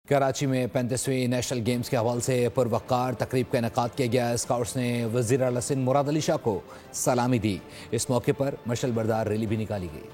کراچی میں 35ویں national games کے حوالے سے پروقار تقریب کا انعقاد کیا گیا۔ اسکاؤٹس نے وزیر اعلیٰ سندھ مراد علی شاہ کو سلامی دی۔ اس موقع پر مشعل بردار ریلی بھی نکالی گئی۔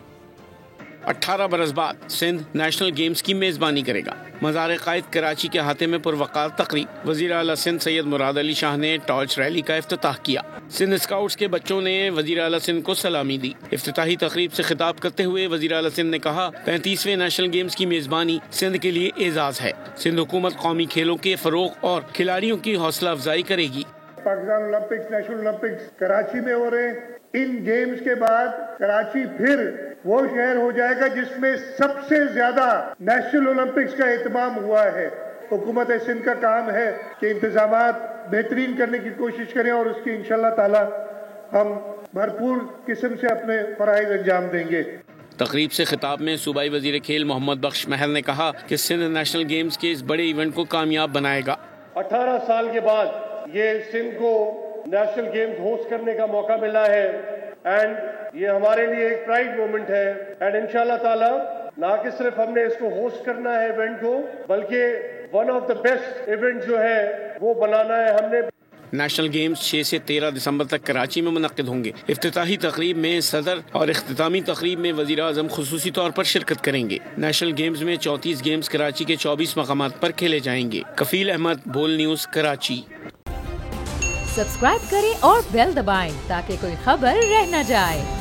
18 برس بعد سندھ نیشنل گیمز کی میزبانی کرے گا۔ مزار قائد کراچی کے احاطے میں پروقار تقریب، وزیر اعلیٰ سندھ سید مراد علی شاہ نے ٹارچ ریلی کا افتتاح کیا۔ سندھ اسکاؤٹس کے بچوں نے وزیر اعلیٰ سندھ کو سلامی دی۔ افتتاحی تقریب سے خطاب کرتے ہوئے وزیر اعلیٰ سندھ نے کہا، 35ویں نیشنل گیمز کی میزبانی سندھ کے لیے اعزاز ہے۔ سندھ حکومت قومی کھیلوں کے فروغ اور کھلاڑیوں کی حوصلہ افزائی کرے گی۔ Pakistan Olympics, national Olympics Karachi میں ہو رہے ہیں۔ ان گیمز کے بعد کراچی پھر وہ شہر ہو جائے گا جس میں سب سے زیادہ نیشنل اولمپکس کا اہتمام ہوا ہے۔ حکومت سندھ کا کام ہے کہ انتظامات بہترین کرنے کی کوشش کریں اور اس کی انشاءاللہ تعالی ہم بھرپور قسم سے اپنے فرائض انجام دیں گے۔ تقریب سے خطاب میں صوبائی وزیر کھیل محمد بخش محل نے کہا کہ سندھ نیشنل گیمز کے اس بڑے ایونٹ کو کامیاب بنائے گا۔ 18 سال کے بعد یہ سندھ کو نیشنل گیمز ہوسٹ کرنے کا موقع ملا ہے اینڈ یہ ہمارے لیے ایک پرائڈ مومنٹ ہے اینڈ انشاءاللہ تعالی نہ کہ صرف ہم نے اس کو ہوسٹ کرنا ہے ایونٹ کو، بلکہ one of the best event جو ہے وہ بنانا ہے ہم نے۔ نیشنل گیمز 6 سے 13 دسمبر تک کراچی میں منعقد ہوں گے۔ افتتاحی تقریب میں صدر اور اختتامی تقریب میں وزیر اعظم خصوصی طور پر شرکت کریں گے۔ نیشنل گیمز میں 34 گیمز کراچی کے 24 مقامات پر کھیلے جائیں گے۔ کفیل احمد، بول نیوز، کراچی۔ سبسکرائب کریں اور بیل دبائیں تاکہ کوئی خبر رہ نہ جائے۔